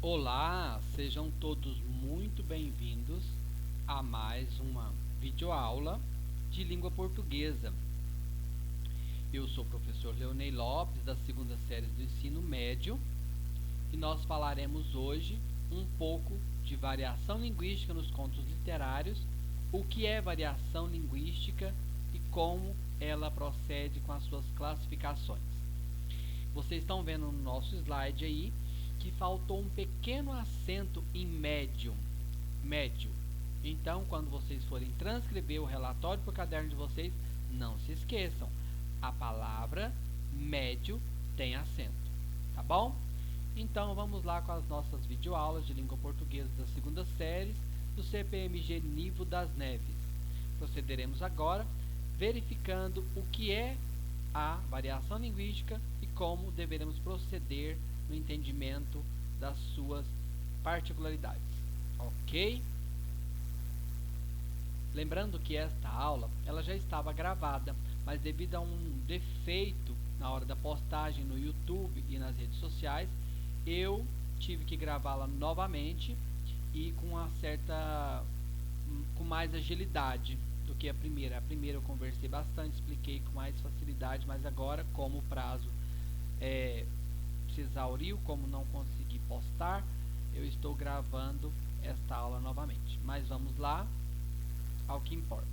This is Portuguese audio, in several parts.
Olá, sejam todos muito bem-vindos a mais uma videoaula de língua portuguesa. Eu sou o professor Leonei Lopes, da segunda série do ensino médio, e nós falaremos hoje um pouco de variação linguística nos contos literários, o que é variação linguística e como ela procede com as suas classificações. Vocês estão vendo no nosso slide aí que faltou um pequeno acento em médio. Então, quando vocês forem transcrever o relatório para o caderno de vocês, não se esqueçam, a palavra médio tem acento, tá bom? Então, vamos lá com as nossas videoaulas de língua portuguesa da segunda série do CPMG Nivo das Neves. Procederemos agora verificando o que é a variação linguística e como deveremos proceder no entendimento das suas particularidades, ok? Lembrando que esta aula ela já estava gravada, mas devido a um defeito na hora da postagem no YouTube e nas redes sociais, eu tive que gravá-la novamente e com mais agilidade do que a primeira. A primeira eu conversei bastante, expliquei com mais facilidade, mas agora, como o prazo se exauriu, como não consegui postar, eu estou gravando esta aula novamente. Mas vamos lá ao que importa.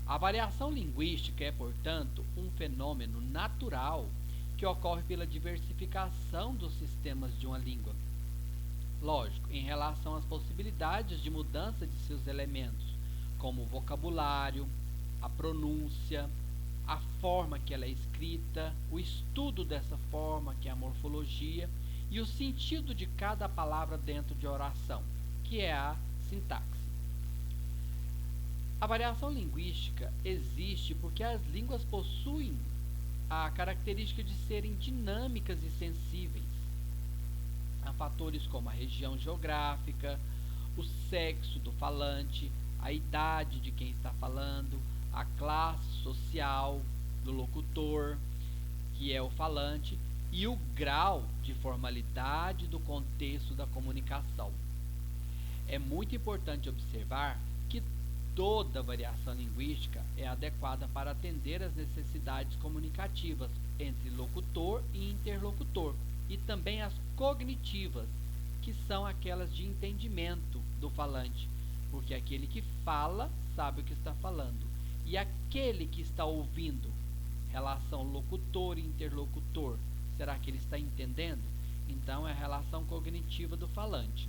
A variação linguística é, portanto, um fenômeno natural que ocorre pela diversificação dos sistemas de uma língua. Lógico, em relação às possibilidades de mudança de seus elementos, como o vocabulário, a pronúncia, a forma que ela é escrita, o estudo dessa forma, que é a morfologia, e o sentido de cada palavra dentro de oração, que é a sintaxe. A variação linguística existe porque as línguas possuem a característica de serem dinâmicas e sensíveis a fatores como a região geográfica, o sexo do falante, a idade de quem está falando, a classe social do locutor, que é o falante, e o grau de formalidade do contexto da comunicação. É muito importante observar que toda variação linguística é adequada para atender às necessidades comunicativas entre locutor e interlocutor, e também as cognitivas, que são aquelas de entendimento do falante, porque aquele que fala sabe o que está falando, e aquele que está ouvindo, relação locutor e interlocutor, será que ele está entendendo? Então é a relação cognitiva do falante.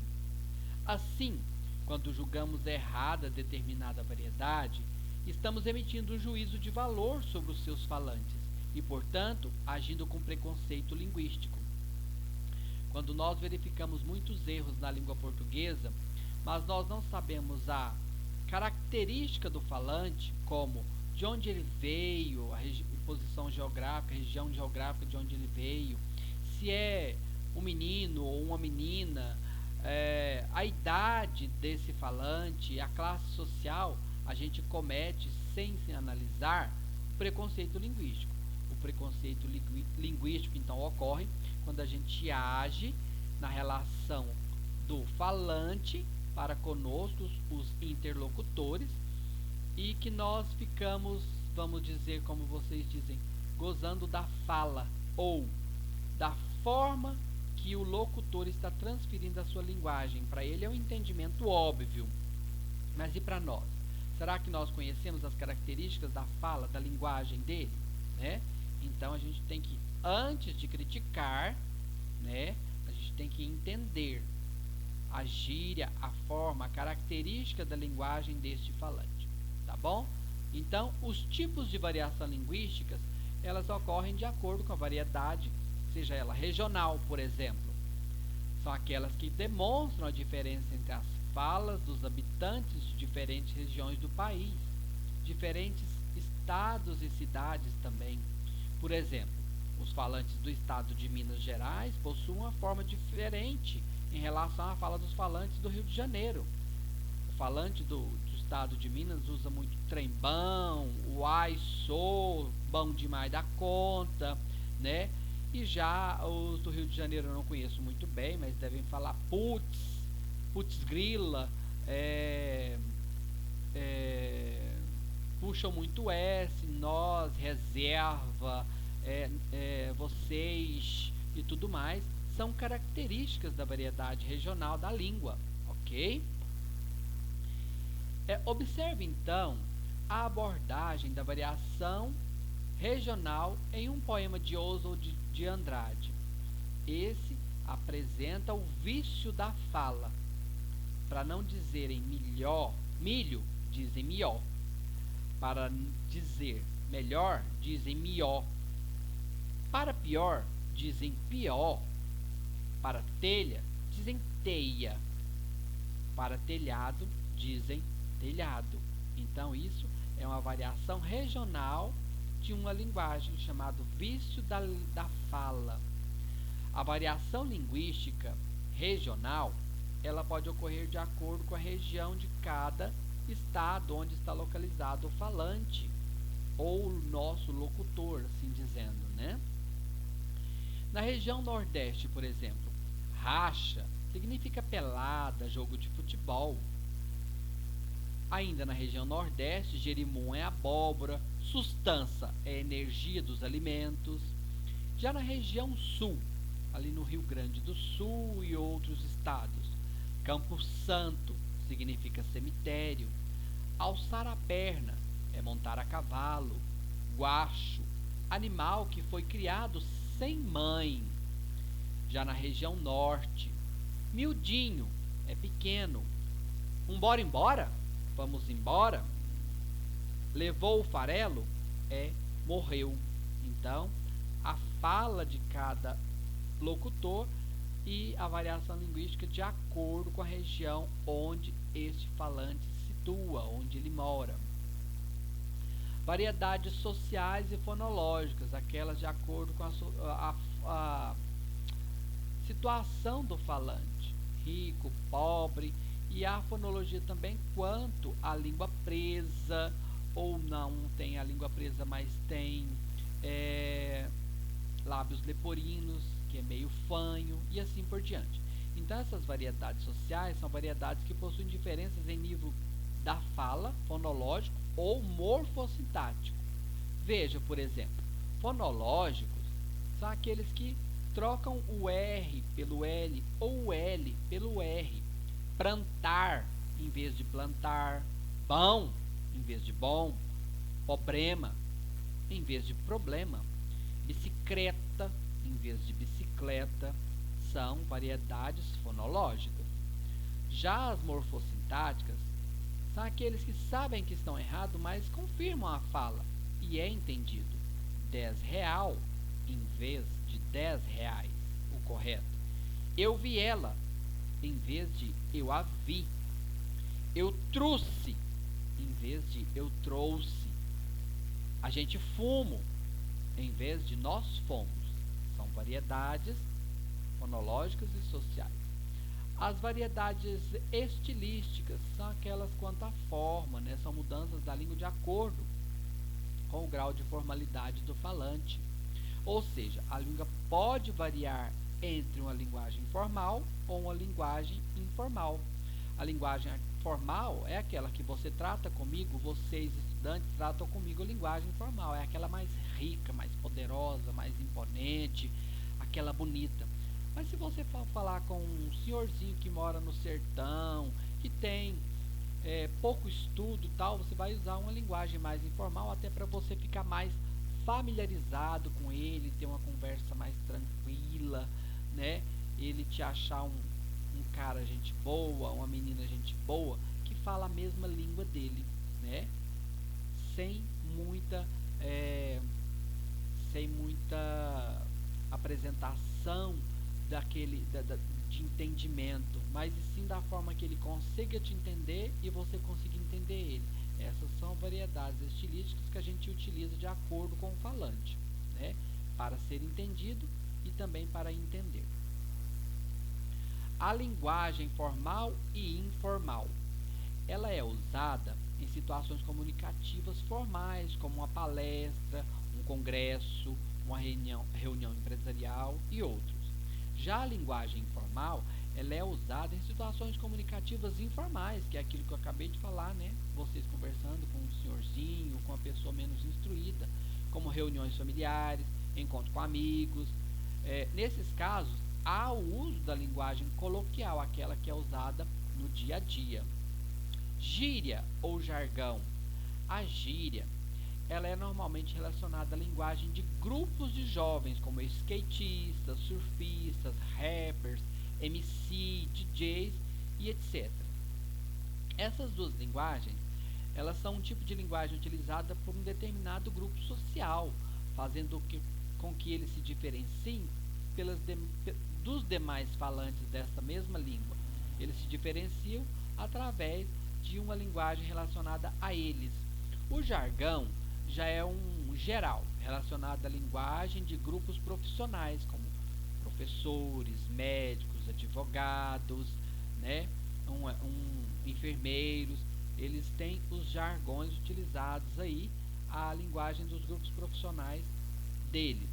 Assim, quando julgamos errada determinada variedade, estamos emitindo um juízo de valor sobre os seus falantes e, portanto, agindo com preconceito linguístico. Quando nós verificamos muitos erros na língua portuguesa, mas nós não sabemos a característica do falante, como de onde ele veio, a posição geográfica, a região geográfica de onde ele veio, se é um menino ou uma menina, a idade desse falante, a classe social, a gente comete, sem se analisar, o preconceito linguístico. O preconceito linguístico, então, ocorre quando a gente age na relação do falante para conosco, os interlocutores, e que nós ficamos, vamos dizer, como vocês dizem, gozando da fala ou da forma que o locutor está transferindo a sua linguagem. Para ele é um entendimento óbvio, mas e para nós? Será que nós conhecemos as características da fala, da linguagem dele? Né? Então a gente tem que, antes de criticar, né, a gente tem que entender a gíria, a forma, a característica da linguagem deste falante, tá bom? Então, os tipos de variação linguísticas, elas ocorrem de acordo com a variedade, seja ela regional, por exemplo. São aquelas que demonstram a diferença entre as falas dos habitantes de diferentes regiões do país, diferentes estados e cidades também. Por exemplo, os falantes do estado de Minas Gerais possuem uma forma diferente em relação à fala dos falantes do Rio de Janeiro. O falante do estado de Minas usa muito trembão, uai, sou, bom demais da conta, né? E já os do Rio de de Janeiro eu não conheço muito bem, mas devem falar putz grila, puxam muito S, nós, reserva, vocês e tudo mais, são características da variedade regional da língua, ok? Observe então a abordagem da variação regional em um poema de Oswald de Andrade. Esse apresenta o vício da fala. Para não dizerem milho, dizem mió. Para dizer melhor, dizem mió. Para pior, dizem pior. Para telha, dizem teia. Para telhado, dizem telhado. Então isso é uma variação regional de uma linguagem chamada vício da fala. A variação linguística regional, ela pode ocorrer de acordo com a região de cada estado onde está localizado o falante ou o nosso locutor, assim dizendo, né? Na região Nordeste, por exemplo, racha significa pelada, jogo de futebol. Ainda na região Nordeste, jerimum é abóbora, sustância é energia dos alimentos. Já na região Sul, ali no Rio Grande do Sul e outros estados, Campo Santo significa cemitério. Alçar a perna é montar a cavalo. Guacho, animal que foi criado sem mãe. Já na região Norte, miudinho é pequeno. Bora embora? Vamos embora? Levou o farelo? Morreu. Então, a fala de cada locutor e a variação linguística de acordo com a região onde este falante se situa, onde ele mora. Variedades sociais e fonológicas, aquelas de acordo com a situação do falante, rico, pobre, e a fonologia também quanto à língua presa, ou não tem a língua presa, mas tem lábios leporinos, que é meio fanho, e assim por diante. Então essas variedades sociais são variedades que possuem diferenças em nível da fala, fonológico ou morfossintático. Veja, por exemplo, fonológicos são aqueles que trocam o R pelo L ou o L pelo R. Plantar em vez de plantar, bom em vez de bom, problema em vez de problema, bicicleta em vez de bicicleta, são variedades fonológicas. Já as morfossintáticas são aqueles que sabem que estão errados, mas confirmam a fala e é entendido. 10 real em vez de 10 reais, o correto. Eu vi ela em vez de eu a vi. Eu trouxe em vez de eu trouxe. A gente fumo em vez de nós fomos. São variedades fonológicas e sociais. As variedades estilísticas são aquelas quanto à forma, né? São mudanças da língua de acordo com o grau de formalidade do falante. Ou seja, a língua pode variar entre uma linguagem formal ou uma linguagem informal. A linguagem formal é aquela que você trata comigo, vocês estudantes tratam comigo a linguagem formal, é aquela mais rica, mais poderosa, mais imponente, aquela bonita. Mas se você for falar com um senhorzinho que mora no sertão, que tem pouco estudo e tal, você vai usar uma linguagem mais informal até para você ficar mais familiarizado com ele, ter uma conversa mais tranquila, né? Ele te achar um cara gente boa, uma menina gente boa, que fala a mesma língua dele, né? Sem muita apresentação de entendimento, mas sim da forma que ele consiga te entender e você conseguir entender ele. Essas são variedades estilísticas que a gente utiliza de acordo com o falante, né? Para ser entendido e também para entender. A linguagem formal e informal. Ela é usada em situações comunicativas formais, como uma palestra, um congresso, uma reunião empresarial e outros. Já a linguagem informal, ela é usada em situações comunicativas informais, que é aquilo que eu acabei de falar, né? Vocês conversando com um senhorzinho, com uma pessoa menos instruída, como reuniões familiares, encontro com amigos. Nesses casos, há o uso da linguagem coloquial, aquela que é usada no dia a dia. Gíria ou jargão. A gíria, ela é normalmente relacionada à linguagem de grupos de jovens, como skatistas, surfistas, rappers, MC, DJs e etc. Essas duas linguagens, elas são um tipo de linguagem utilizada por um determinado grupo social, fazendo com que eles se diferenciem dos demais falantes dessa mesma língua. Eles se diferenciam através de uma linguagem relacionada a eles. O jargão já é um geral, relacionado à linguagem de grupos profissionais, como professores, médicos, advogados, né? Enfermeiros. Eles têm os jargões utilizados aí, a linguagem dos grupos profissionais deles.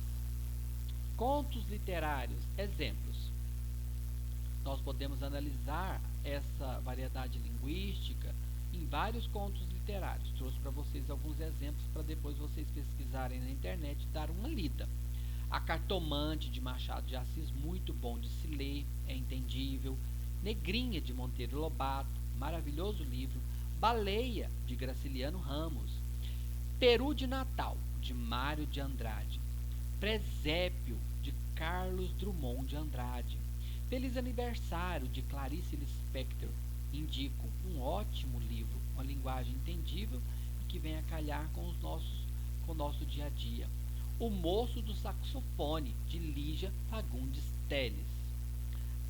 Contos literários, exemplos. Nós podemos analisar essa variedade linguística em vários contos literários. Trouxe para vocês alguns exemplos para depois vocês pesquisarem na internet e dar uma lida. A Cartomante, de Machado de Assis, muito bom de se ler, é entendível. Negrinha, de Monteiro Lobato, maravilhoso livro. Baleia, de Graciliano Ramos. Peru de Natal, de Mário de Andrade. Presépio, de Carlos Drummond de Andrade. Feliz Aniversário, de Clarice Lispector. Indico um ótimo livro, uma linguagem entendível e que vem a calhar com o nosso dia a dia. O Moço do Saxofone, de Lígia Fagundes Telles.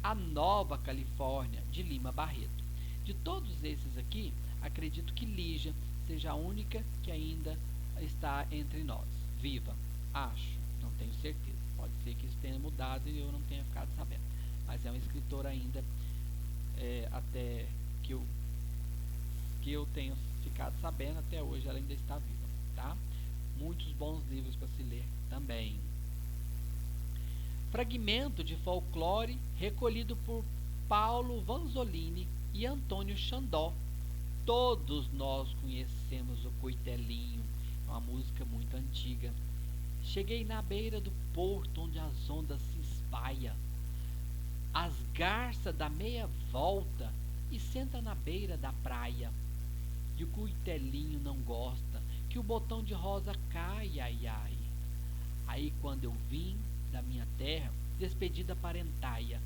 A Nova Califórnia, de Lima Barreto. De todos esses aqui, acredito que Lígia seja a única que ainda está entre nós. Viva! Acho, não tenho certeza. Pode ser que isso tenha mudado e eu não tenha ficado sabendo. Mas é uma escritora ainda, até que eu tenho ficado sabendo, até hoje ela ainda está viva, tá? Muitos bons livros para se ler também. Fragmento de folclore recolhido por Paulo Vanzolini e Antônio Xandó. Todos nós conhecemos o Coitelinho, é uma música muito antiga. Cheguei na beira do porto onde as ondas se espalham. As garças dá meia volta e senta na beira da praia. E o Coitelinho não gosta que o botão de rosa cai, ai ai. Aí quando eu vim da minha terra, despedida parentaia,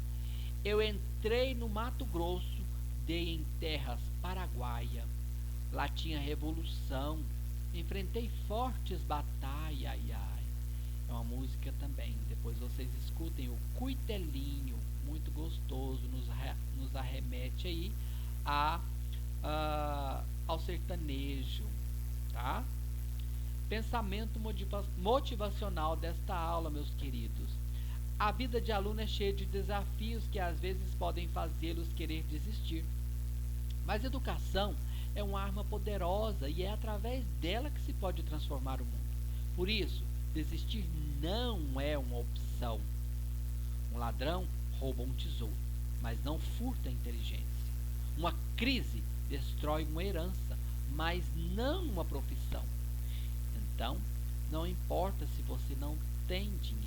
eu entrei no Mato Grosso, dei em terras paraguaia. Lá tinha revolução, enfrentei fortes batalhas, ai ai. É uma música também, depois vocês escutem o Coitelinho, muito gostoso, nos arremete aí ao sertanejo, tá? Pensamento motivacional desta aula, meus queridos. A vida de aluno é cheia de desafios que às vezes podem fazê-los querer desistir. Mas educação é uma arma poderosa e é através dela que se pode transformar o mundo. Por isso, desistir não é uma opção. Um ladrão rouba um tesouro, mas não furta a inteligência. Uma crise destrói uma herança, mas não uma profissão. Então, não importa se você não tem dinheiro.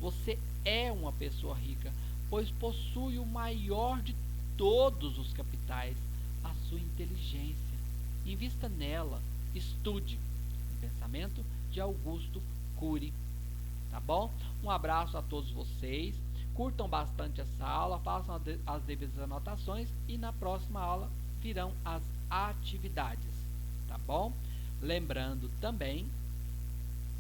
Você é uma pessoa rica, pois possui o maior de todos os capitais, a sua inteligência. Invista nela, estude. Um pensamento de Augusto Cury. Tá bom? Um abraço a todos vocês. Curtam bastante essa aula, façam as devidas anotações e na próxima aula virão as atividades. Tá bom? Lembrando também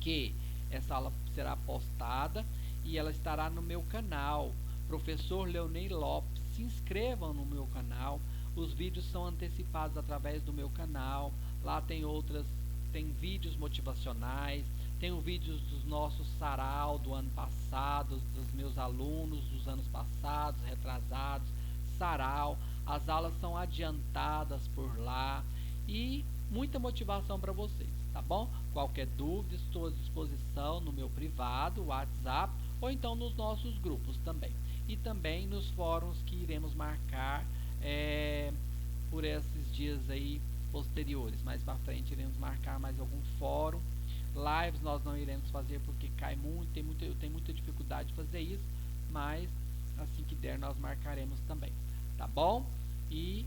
que essa aula será postada e ela estará no meu canal, Professor Leonei Lopes. Se inscrevam no meu canal. Os vídeos são antecipados através do meu canal. Lá tem vídeos motivacionais, tem vídeos dos nossos sarau do ano passado, dos meus alunos dos anos passados, retrasados, sarau. As aulas são adiantadas por lá e muita motivação para vocês, tá bom? Qualquer dúvida, estou à disposição no meu privado, WhatsApp, ou então nos nossos grupos também. E também nos fóruns que iremos marcar por esses dias aí posteriores. Mais para frente iremos marcar mais algum fórum. Lives nós não iremos fazer porque cai muito, eu tenho muita dificuldade de fazer isso, mas assim que der nós marcaremos também, tá bom? E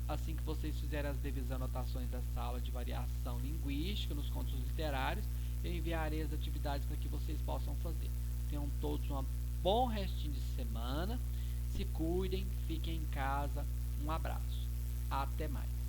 assim que vocês fizerem as devidas anotações dessa aula de variação linguística nos contos literários, eu enviarei as atividades para que vocês possam fazer. Tenham todos um bom restinho de semana, se cuidem, fiquem em casa, um abraço, até mais.